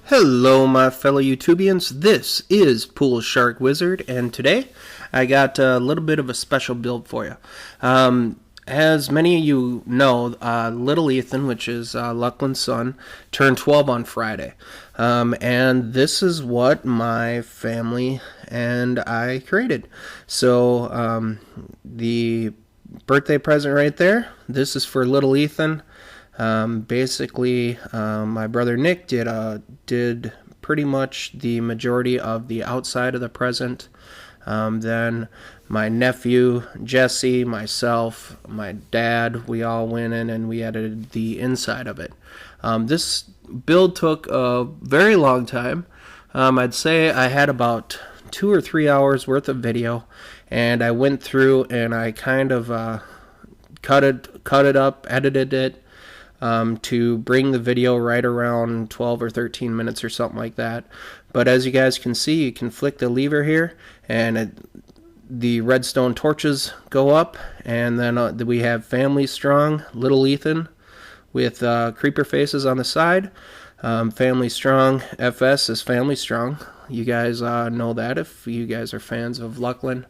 Hello my fellow YouTubians, this is PoolSharkWizard, and today I got a little bit of a special build for you. As many of you know, Little Ethan, which is Luclin's son, turned 12 on Friday. And this is what my family and I created. So the birthday present right there, this is for Little Ethan. Basically, my brother Nick did pretty much the majority of the outside of the present. Then my nephew Jesse, myself, my dad, we all went in and we edited the inside of it. This build took a very long time. I'd say I had about 2 or 3 hours worth of video, and I went through and I kind of cut it up, edited it, to bring the video right around 12 or 13 minutes or something like that. But as you guys can see, you can flick the lever here and the redstone torches go up, and then we have Family Strong, Little Ethan with creeper faces on the side. Family Strong FS is Family Strong. You guys know that if you guys are fans of Luclin.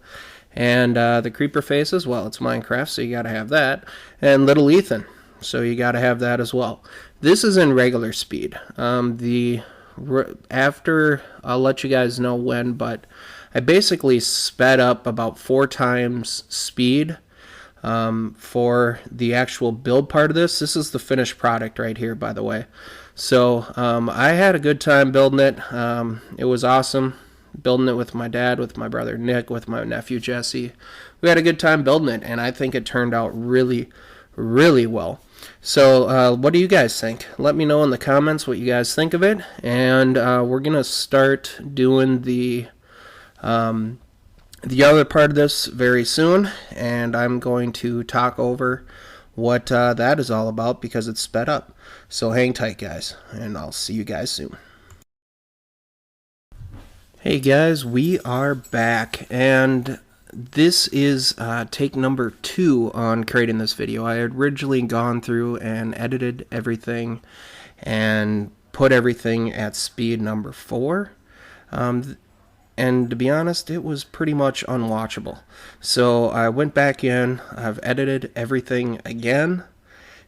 And the creeper faces, well, it's Minecraft, so you gotta have that. And Little Ethan, so you got to have that as well. This is in regular speed. After, I'll let you guys know when, but I basically sped up about 4 times speed for the actual build part of this. This is the finished product right here, by the way. So I had a good time building it. It was awesome building it with my dad, with my brother Nick, with my nephew Jesse. We had a good time building it, and I think it turned out really well. So what do you guys think? Let me know in the comments what you guys think of it, and we're gonna start doing the other part of this very soon, and I'm going to talk over what that is all about because it's sped up. So hang tight, guys, and I'll see you guys soon. Hey guys, we are back, and this is take number 2 on creating this video. I had originally gone through and edited everything and put everything at speed number 4. And to be honest, it was pretty much unwatchable. So I went back in, I've edited everything again.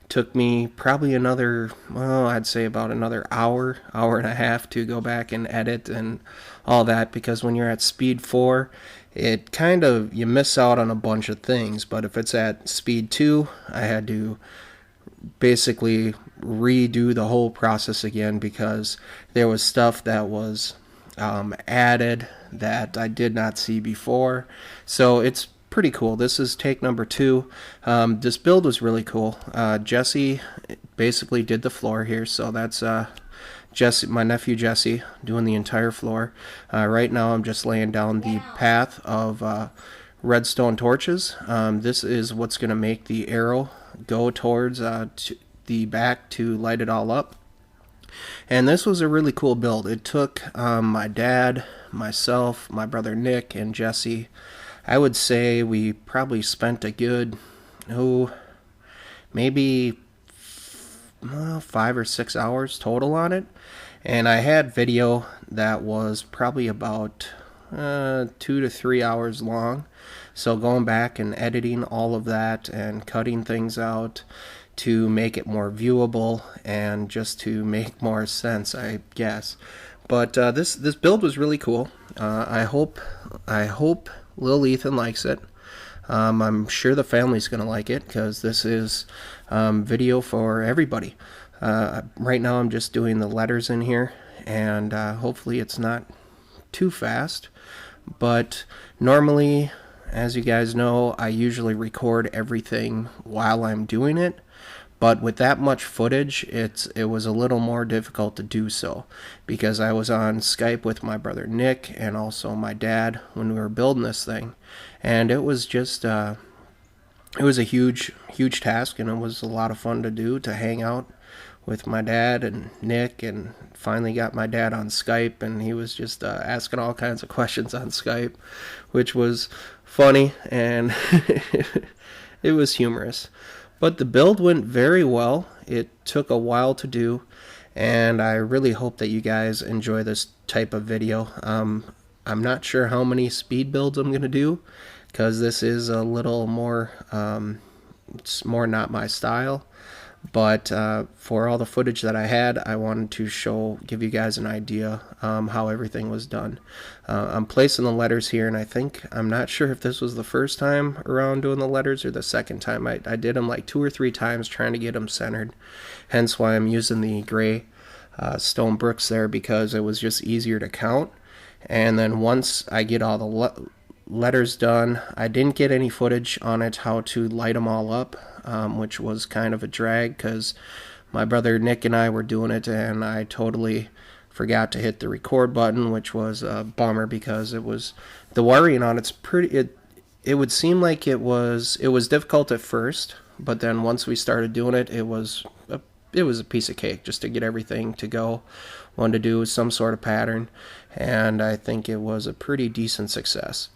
It took me probably another, well, I'd say about another hour and a half to go back and edit and all that, because when you're at speed 4, it kind of, you miss out on a bunch of things. But if it's at speed 2, I had to basically redo the whole process again because there was stuff that was added that I did not see before. So it's pretty cool. This is take number 2. This build was really cool. Jesse basically did the floor here, so that's Jesse, my nephew Jesse, doing the entire floor. Right now I'm just laying down the path of redstone torches. This is what's going to make the arrow go towards the back to light it all up. And this was a really cool build. It took my dad, myself, my brother Nick, and Jesse. I would say we probably spent a good, maybe 5 or 6 hours total on it. And I had video that was probably about 2 to 3 hours long. So going back and editing all of that and cutting things out to make it more viewable and just to make more sense, I guess. But this build was really cool. I hope Lil Ethan likes it. I'm sure the family's gonna like it because this is video for everybody. Right now I'm just doing the letters in here, and hopefully it's not too fast. But normally, as you guys know, I usually record everything while I'm doing it. But with that much footage, it was a little more difficult to do so because I was on Skype with my brother Nick and also my dad when we were building this thing, and it was just it was a huge task, and it was a lot of fun to do, to hang out with my dad and Nick, and finally got my dad on Skype, and he was just asking all kinds of questions on Skype, which was funny, and it was humorous. But the build went very well. It took a while to do, and I really hope that you guys enjoy this type of video. I'm not sure how many speed builds I'm going to do, because this is a little more, it's more not my style. But for all the footage that I had, I wanted to give you guys an idea how everything was done. I'm placing the letters here, and I'm not sure if this was the first time around doing the letters or the second time. I did them like 2 or 3 times trying to get them centered, hence why I'm using the gray stone bricks there, because it was just easier to count. And then once I get all the letters done, I didn't get any footage on it how to light them all up, which was kind of a drag because my brother Nick and I were doing it, and I totally forgot to hit the record button, which was a bummer because the wiring on it's pretty. It would seem like it was difficult at first, but then once we started doing it, it was a piece of cake just to get everything to go. Wanted to do some sort of pattern, and I think it was a pretty decent success.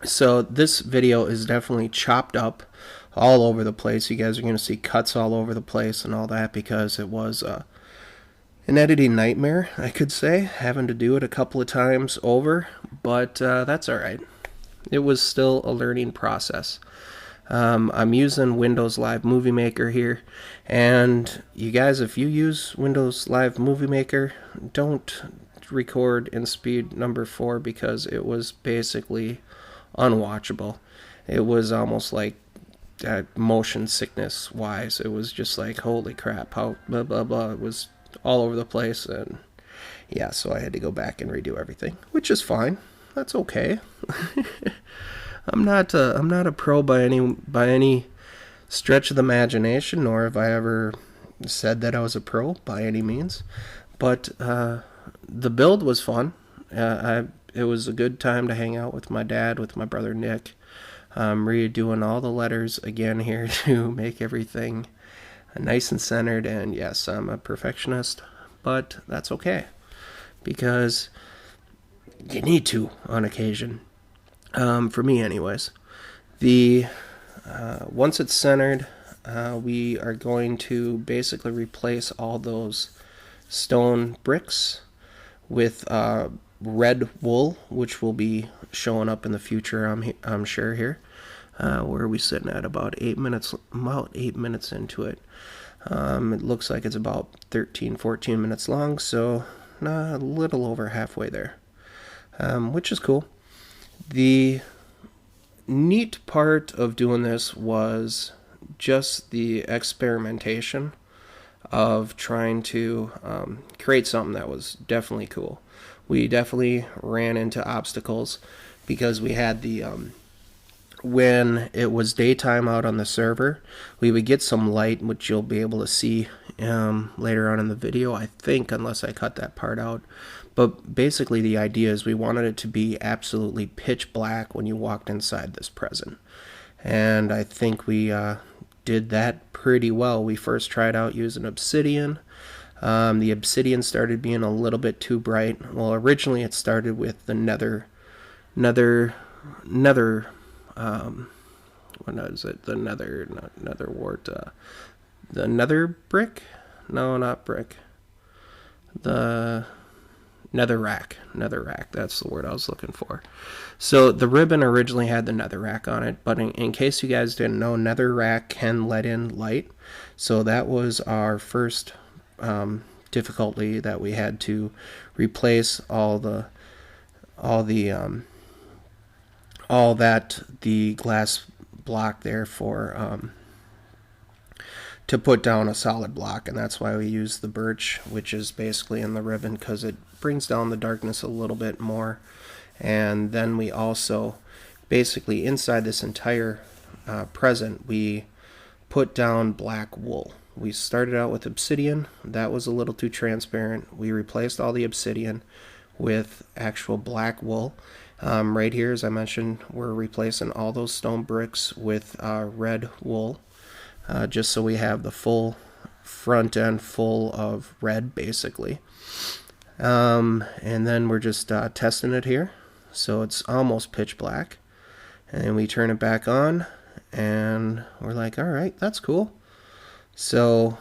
So this video is definitely chopped up all over the place. You guys are going to see cuts all over the place and all that, because it was an editing nightmare, I could say, having to do it a couple of times over, but that's alright. It was still a learning process. I'm using Windows Live Movie Maker here, and you guys, if you use Windows Live Movie Maker, don't record in speed number 4, because it was basically unwatchable. It was almost like motion sickness wise. It was just like, holy crap, how blah blah blah. It was all over the place, and yeah, so I had to go back and redo everything, which is fine. That's okay. I'm not a pro by any stretch of the imagination, nor have I ever said that I was a pro by any means. But the build was fun. It was a good time to hang out with my dad, with my brother Nick. I'm redoing all the letters again here to make everything nice and centered. And yes, I'm a perfectionist, but that's okay, because you need to on occasion. For me anyways. Once it's centered, we are going to basically replace all those stone bricks with red wool, which will be showing up in the future, I'm sure here. Where are we sitting at? About 8 minutes into it. It looks like it's about 13-14 minutes long, so a little over halfway there, which is cool. The neat part of doing this was just the experimentation of trying to create something that was definitely cool. We definitely ran into obstacles because we had when it was daytime out on the server, we would get some light, which you'll be able to see later on in the video, I think, unless I cut that part out. But basically the idea is we wanted it to be absolutely pitch black when you walked inside this present. And I think we did that pretty well. We first tried out using obsidian. The obsidian started being a little bit too bright. Well, originally it started with the nether, what is it? The nether, not nether wart, the nether brick? No, not brick. The netherrack, that's the word I was looking for. So the ribbon originally had the netherrack on it, but in case you guys didn't know, netherrack can let in light. So that was our first difficulty, that we had to replace all the glass block there for to put down a solid block, and that's why we use the birch, which is basically in the ribbon, because it brings down the darkness a little bit more. And then we also basically inside this entire present, we put down black wool. We started out with obsidian. That was a little too transparent. We replaced all the obsidian with actual black wool. Right here, as I mentioned, we're replacing all those stone bricks with red wool, just so we have the full front end full of red, basically. And then we're just testing it here, so it's almost pitch black. And we turn it back on, and we're like, all right, that's cool. So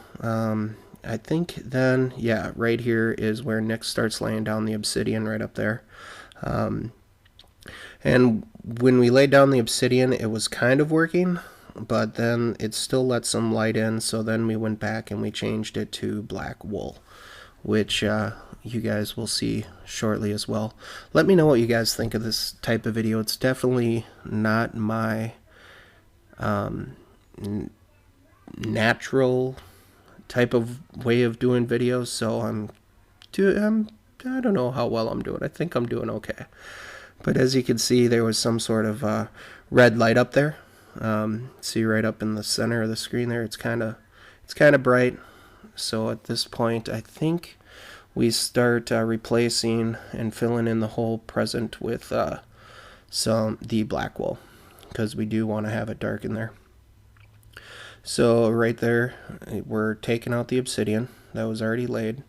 I think then, yeah, right here is where Nick starts laying down the obsidian right up there. And when we laid down the obsidian, it was kind of working, but then it still let some light in, so then we went back and we changed it to black wool, which you guys will see shortly as well. Let me know what you guys think of this type of video. It's definitely not my natural type of way of doing videos, so I don't know how well I'm doing. I think I'm doing okay. But as you can see, there was some sort of red light up there. See right up in the center of the screen there. It's kind of bright. So at this point, I think we start replacing and filling in the whole present with the black wool, because we do want to have it dark in there. So right there, we're taking out the obsidian that was already laid,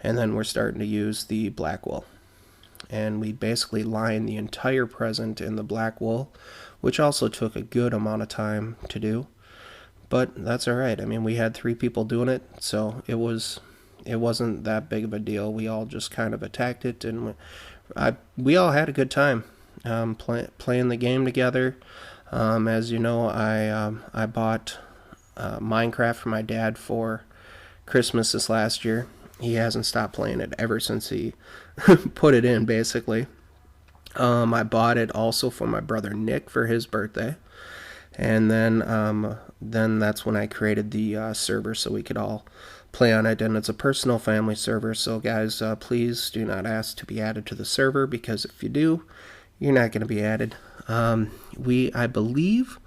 and then we're starting to use the black wool. And we basically line the entire present in the black wool, which also took a good amount of time to do. But that's alright. I mean, we had 3 people doing it, so it wasn't that big of a deal. We all just kind of attacked it, and we all had a good time playing the game together. As you know, I bought Minecraft for my dad for Christmas this last year. He hasn't stopped playing it ever since he put it in, basically. I bought it also for my brother Nick for his birthday. And then that's when I created the server so we could all play on it. And it's a personal family server, so guys, please do not ask to be added to the server, because if you do, you're not going to be added. I believe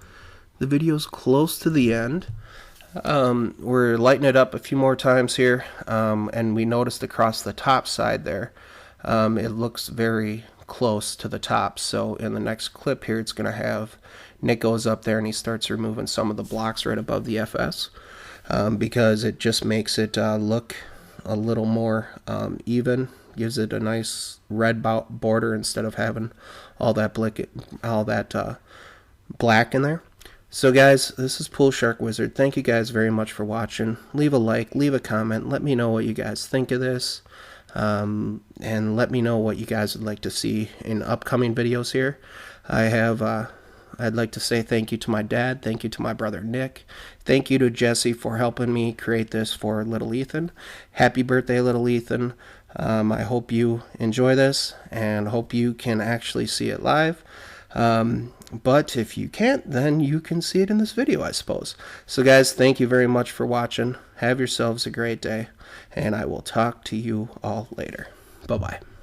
the video's close to the end. We're lighting it up a few more times here, and we noticed across the top side there, it looks very close to the top. So in the next clip here, it's going to have Nick goes up there and he starts removing some of the blocks right above the FS, because it just makes it look a little more even, gives it a nice red border instead of having all that black in there. So guys, this is PoolSharkWizard. Thank you guys very much for watching. Leave a like, leave a comment, let me know what you guys think of this, and let me know what you guys would like to see in upcoming videos here. I'd like to say thank you to my dad, thank you to my brother Nick, thank you to Jesse for helping me create this for Little Ethan. Happy birthday, Little Ethan. I hope you enjoy this, and hope you can actually see it live. But if you can't, then you can see it in this video, I suppose. So guys, thank you very much for watching. Have yourselves a great day, and I will talk to you all later. Bye-bye.